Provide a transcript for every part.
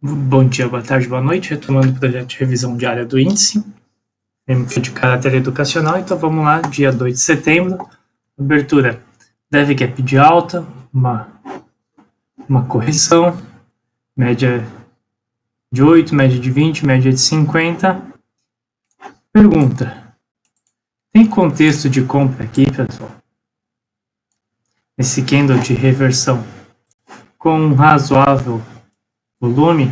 Bom dia, boa tarde, boa noite. Retomando o projeto de revisão diária do índice, de caráter educacional. Então vamos lá, dia 2 de setembro, abertura deve gap de alta, uma correção, média de 8, média de 20, média de 50. Pergunta: tem contexto de compra aqui, pessoal? Esse candle de reversão com um razoável volume?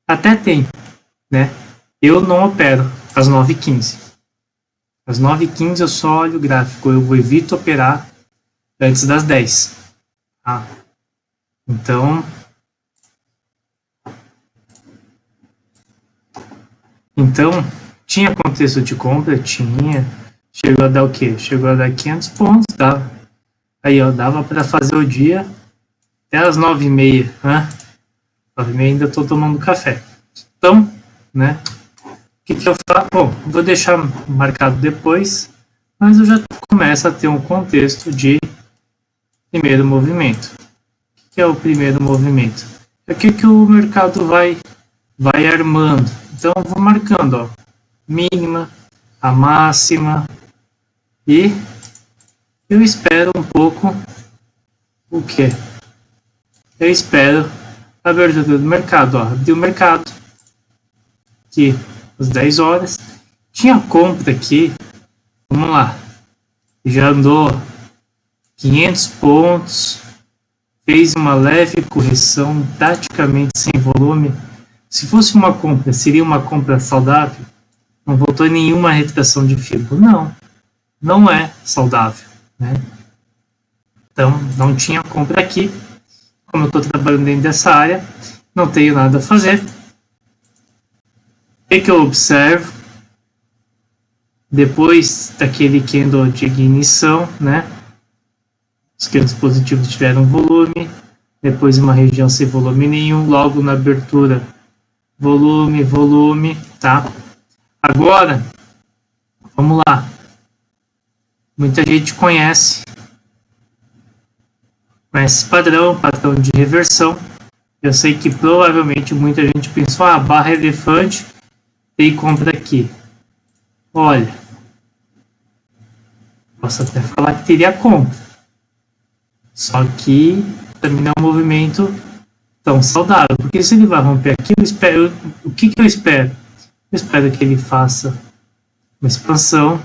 Até tem, né? Eu não opero às 9h15. Às 9h15 eu só olho o gráfico, eu evito operar antes das 10. Tá? Então, tinha contexto de compra? Tinha. Chegou a dar o quê? Chegou a dar 500 pontos, dava. Aí, ó, dava para fazer o dia até as 9h30, né? 9h30 ainda estou tomando café. Então, né? O que eu faço? Bom, vou deixar marcado depois, mas eu já começo a ter um contexto de primeiro movimento. O que é o primeiro movimento? É o que o mercado vai armando. Então, eu vou marcando, ó, mínima, a máxima, e eu espero um pouco o quê? Eu espero a abertura do mercado, ó, abriu o mercado aqui às 10 horas, tinha compra aqui, vamos lá, já andou 500 pontos, fez uma leve correção, praticamente sem volume. Se fosse uma compra, seria uma compra saudável? Não voltou em nenhuma retração de fibra. Não é saudável, né? Então, não tinha compra aqui. Como eu estou trabalhando dentro dessa área, não tenho nada a fazer. O que eu observo? Depois daquele candle de ignição, né? Os candles positivos tiveram volume, depois uma região sem volume nenhum, logo na abertura, volume, tá? Agora, vamos lá. Muita gente conhece esse padrão de reversão. Eu sei que provavelmente muita gente pensou, barra elefante, tem compra aqui. Olha, posso até falar que teria compra. Só que também não é um movimento tão saudável. Porque se ele vai romper aqui, o que eu espero? Eu espero que ele faça uma expansão,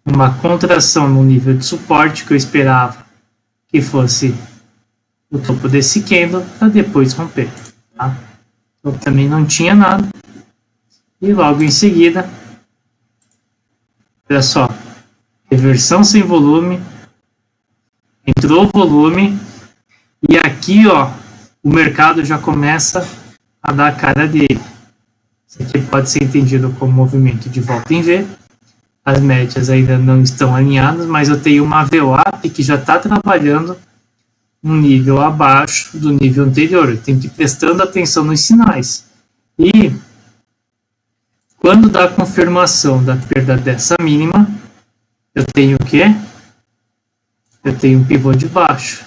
uma contração no nível de suporte que eu esperava que fosse o topo desse candle para depois romper. Tá? Então também não tinha nada. E logo em seguida, olha só, reversão sem volume, entrou volume, e aqui, ó, o mercado já começa a dar a cara dele. Isso aqui pode ser entendido como movimento de volta em V. As médias ainda não estão alinhadas, mas eu tenho uma VWAP que já está trabalhando um nível abaixo do nível anterior. Eu tenho que ir prestando atenção nos sinais. E quando dá a confirmação da perda dessa mínima, eu tenho o quê? Eu tenho um pivô de baixo.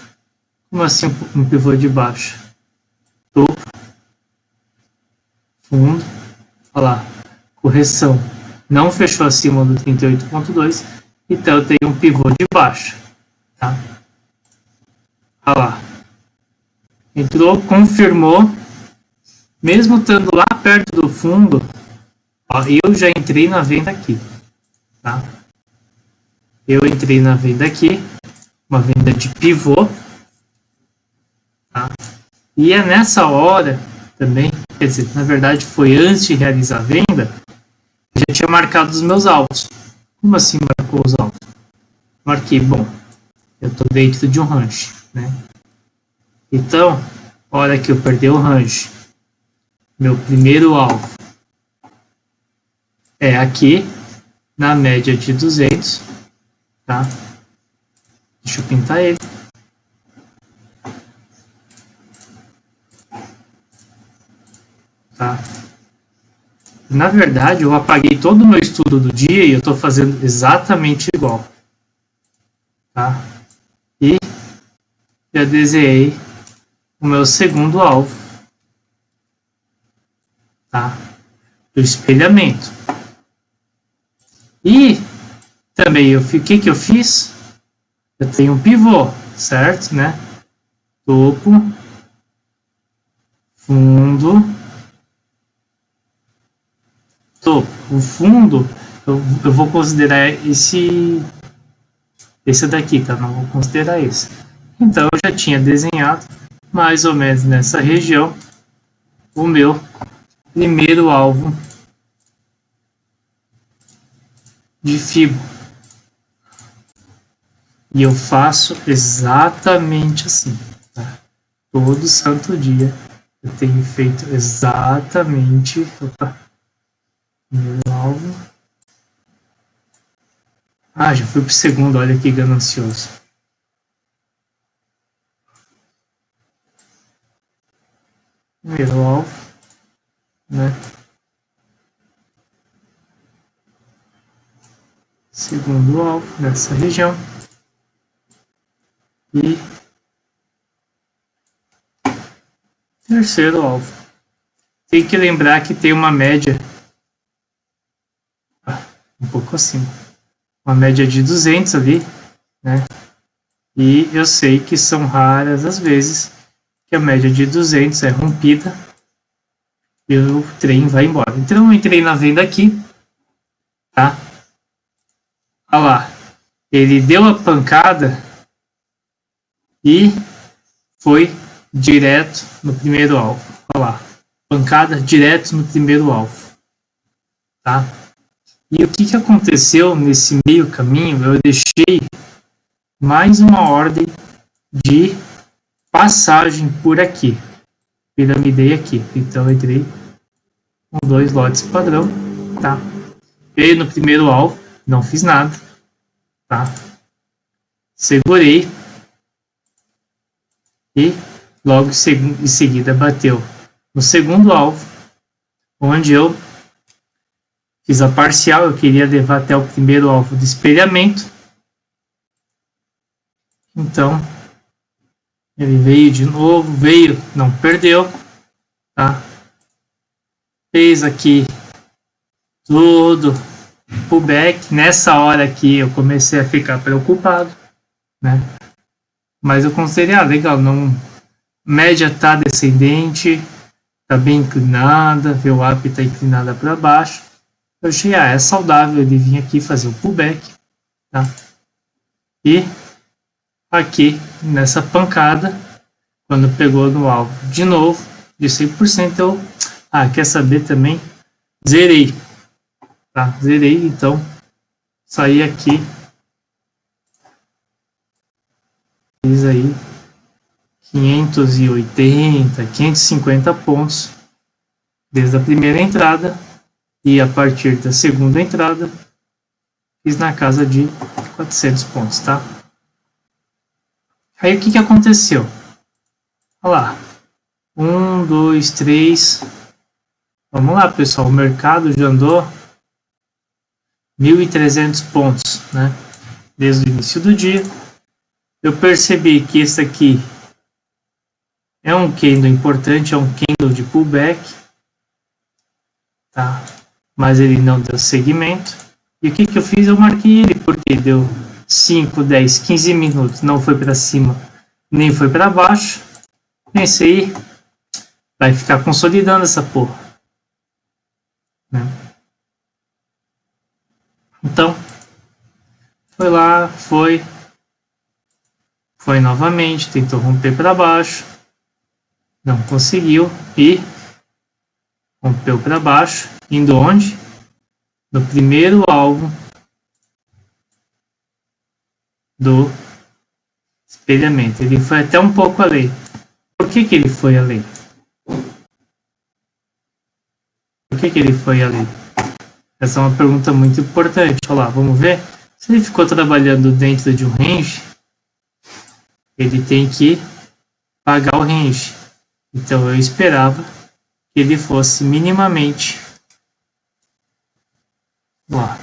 Como assim um pivô de baixo? Topo, fundo, olha lá, correção. Não fechou acima do 38.2, então eu tenho um pivô de baixo. Tá? Olha lá. Entrou, confirmou, mesmo estando lá perto do fundo, ó, eu já entrei na venda aqui. Tá? Eu entrei na venda aqui, uma venda de pivô. Tá? E é nessa hora também, quer dizer, na verdade foi antes de realizar a venda, eu já tinha marcado os meus alvos. Como assim marcou os alvos? Marquei, bom, eu estou dentro de um range, né? Então, hora que eu perder o range, meu primeiro alvo é aqui, na média de 200, tá? Deixa eu pintar ele. Tá? Na verdade, eu apaguei todo o meu estudo do dia e eu estou fazendo exatamente igual. Tá? E já desenhei o meu segundo alvo, tá? Do espelhamento. E também o que eu fiz? Eu tenho um pivô, certo, né? Topo, fundo, topo. O fundo, eu vou considerar esse daqui, tá? Não vou considerar esse. Então, eu já tinha desenhado, mais ou menos nessa região, o meu primeiro alvo de fibra. E eu faço exatamente assim, tá? Todo santo dia eu tenho feito exatamente... Opa, primeiro alvo. Ah, já fui pro segundo, olha que ganancioso. Primeiro alvo, né? Segundo alvo nessa região. E terceiro alvo. Tem que lembrar que tem uma média um pouco acima. Uma média de 200 ali, né? E eu sei que são raras as vezes que a média de 200 é rompida e o trem vai embora. Então eu entrei na venda aqui, tá? Olha lá, ele deu a pancada e foi direto no primeiro alvo. Olha lá, pancada direto no primeiro alvo, tá? E o que aconteceu nesse meio caminho? Eu deixei mais uma ordem de passagem por aqui. Piramidei aqui. Então eu entrei com 2 lotes padrão, tá? Veio no primeiro alvo, não fiz nada, tá? Segurei e logo em seguida bateu no segundo alvo, onde eu fiz a parcial. Eu queria levar até o primeiro alvo de espelhamento. Então, ele veio de novo, não perdeu, tá? Fez aqui tudo pullback. Nessa hora aqui eu comecei a ficar preocupado, né? Mas eu considerei, legal, não, média tá descendente, tá bem inclinada, VWAP tá inclinada para baixo. Eu achei, é saudável ele vir aqui fazer o pullback, tá? E aqui, nessa pancada, quando pegou no alvo de novo, de 100%, eu, quer saber também? Zerei, tá? Zerei, então, saí aqui, fiz aí 580, 550 pontos, desde a primeira entrada, e a partir da segunda entrada, fiz na casa de 400 pontos, tá? Aí o que aconteceu? Olha lá. 1, 2, 3. Vamos lá, pessoal. O mercado já andou 1.300 pontos, né? Desde o início do dia. Eu percebi que esse aqui é um candle importante, é um candle de pullback, tá? Mas ele não deu segmento. E o que eu fiz? Eu marquei ele porque deu 5, 10, 15 minutos, não foi para cima, nem foi para baixo. Pensei, vai ficar consolidando essa porra, né? Então, foi lá, foi novamente, tentou romper para baixo, não conseguiu e rompeu para baixo, indo onde? No primeiro alvo do espelhamento. Ele foi até um pouco além. Por que ele foi além? Por que ele foi além? Essa é uma pergunta muito importante. Olha lá, vamos ver. Se ele ficou trabalhando dentro de um range, ele tem que pagar o range. Então eu esperava que ele fosse minimamente lá.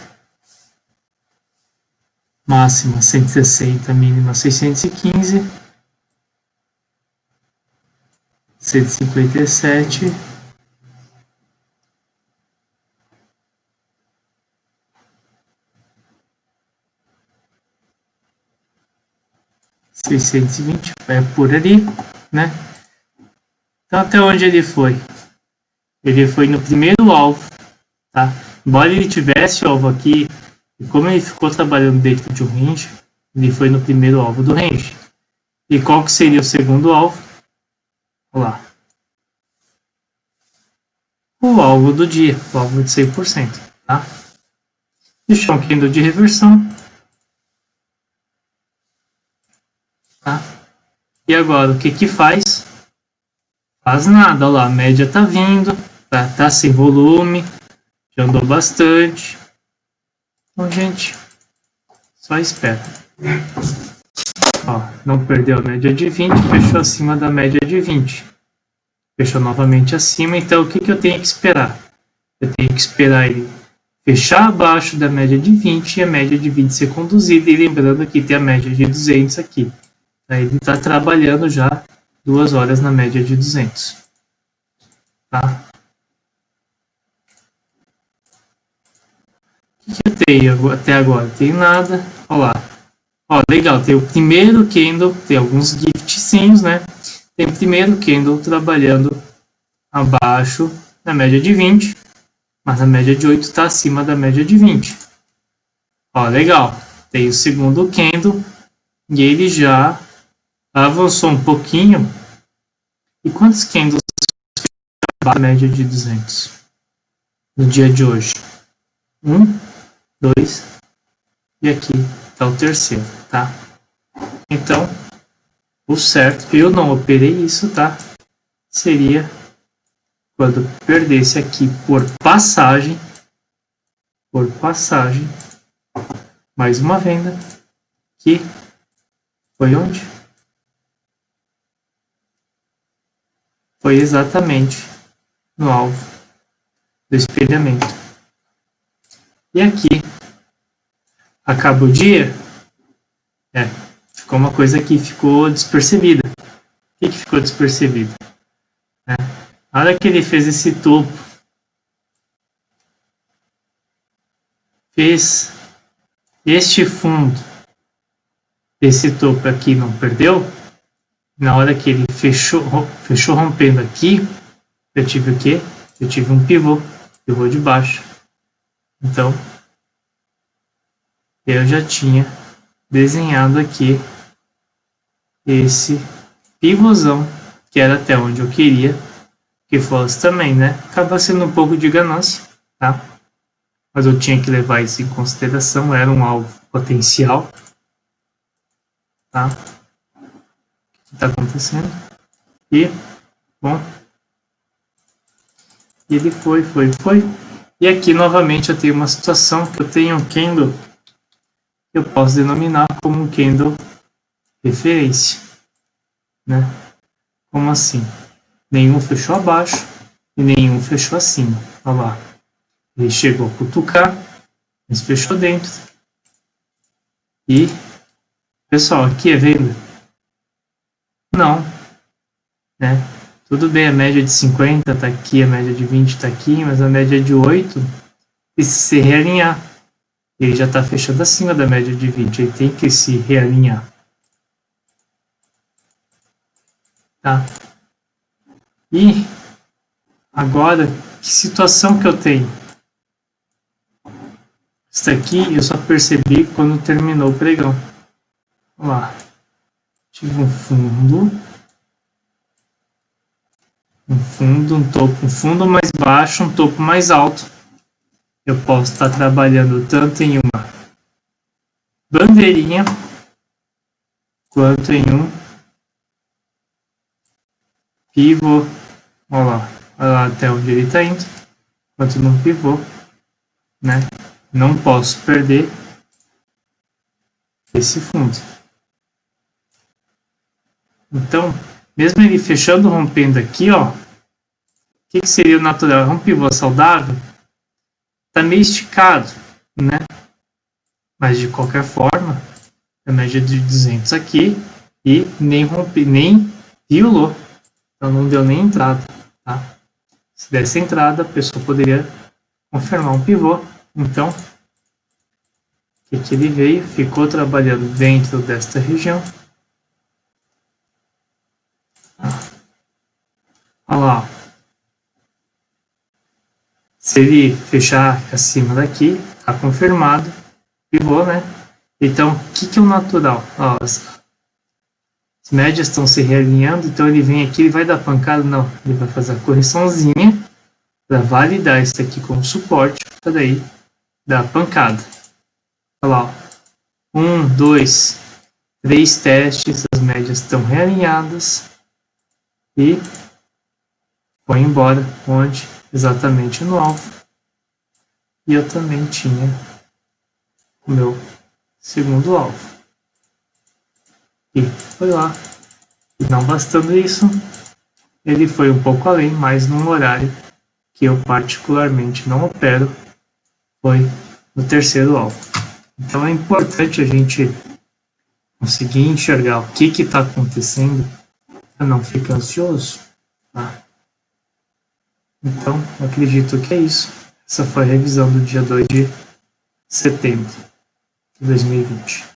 Máxima 160, mínima 615, 157, 620, é por ali, né? Então, até onde ele foi? Ele foi no primeiro alvo, tá? Embora ele tivesse o alvo aqui, e como ele ficou trabalhando dentro de um range, ele foi no primeiro alvo do range. E qual que seria o segundo alvo? Olha lá. O alvo do dia, o alvo de 100%, tá? Deixou um candle de reversão. Tá? E agora, o que que faz? Faz nada, olha lá, a média tá vindo, tá sem volume, já andou bastante. Então, gente, só espera. Ó, não perdeu a média de 20, fechou acima da média de 20. Fechou novamente acima, então o que que eu tenho que esperar? Eu tenho que esperar ele fechar abaixo da média de 20 e a média de 20 ser conduzida. E lembrando que tem a média de 200 aqui. Aí ele está trabalhando já 2 horas na média de 200. Tá? O que eu tenho até agora? Tem nada. Olha lá. Ó, legal, tem o primeiro candle, tem alguns giftzinhos, né? Tem o primeiro candle trabalhando abaixo da média de 20, mas a média de 8 está acima da média de 20. Ó, legal. Tem o segundo candle e ele já avançou um pouquinho. E quantos candles a média de 200 no dia de hoje? 1, 2 e aqui está o terceiro, tá? Então, o certo, eu não operei isso, tá? Seria quando perdesse aqui por passagem, mais uma venda, que foi onde? Foi exatamente no alvo do espelhamento. E aqui, acaba o dia, ficou uma coisa que ficou despercebida. O que ficou despercebido? Na hora que ele fez esse topo, fez este fundo, esse topo aqui não perdeu, na hora que ele fechou rompendo aqui, eu tive o quê? Eu tive um pivô de baixo. Então, eu já tinha desenhado aqui esse pivôzão, que era até onde eu queria que fosse também, né? Acaba sendo um pouco de ganância, tá? Mas eu tinha que levar isso em consideração, era um alvo potencial, tá? O que está acontecendo? E, bom, ele foi. E aqui, novamente, eu tenho uma situação que eu tenho um candle que eu posso denominar como um candle referência, né? Como assim? Nenhum fechou abaixo e nenhum fechou acima. Olha lá. Ele chegou a cutucar, mas fechou dentro. E, pessoal, aqui é venda? Não. Né? Tudo bem, a média de 50 está aqui, a média de 20 está aqui, mas a média de 8 precisa se realinhar. Ele já está fechando acima da média de 20, ele tem que se realinhar. Tá? E agora, que situação que eu tenho? Isso aqui eu só percebi quando terminou o pregão. Vamos lá. Tive um fundo, um topo, um fundo mais baixo, um topo mais alto. Eu posso estar trabalhando tanto em uma bandeirinha quanto em um pivô. Olha lá até onde ele está indo, quanto num pivô, né? Não posso perder esse fundo. Então, mesmo ele fechando, rompendo aqui, ó, o que seria o natural? Um pivô saudável está meio esticado, né? Mas de qualquer forma, a média de 200 aqui e nem rompe, nem violou. Então não deu nem entrada, tá? Se desse entrada, a pessoa poderia confirmar um pivô. Então, o que ele veio? Ficou trabalhando dentro desta região Olha lá, ó. Se ele fechar acima daqui, está confirmado, pivô, né? Então, o que é o natural? Ó, as médias estão se realinhando, então ele vem aqui, ele vai dar pancada? Não, ele vai fazer a correçãozinha para validar isso aqui como suporte, para daí dar pancada. Olha lá, ó. 1, 2, 3 testes, as médias estão realinhadas e foi embora, onde? Exatamente no alvo. E eu também tinha o meu segundo alvo. E foi lá. E não bastando isso, ele foi um pouco além, mas num horário que eu particularmente não opero, foi no terceiro alvo. Então é importante a gente conseguir enxergar o que está acontecendo para não ficar ansioso. Tá? Então, acredito que é isso. Essa foi a revisão do dia 2 de setembro de 2020.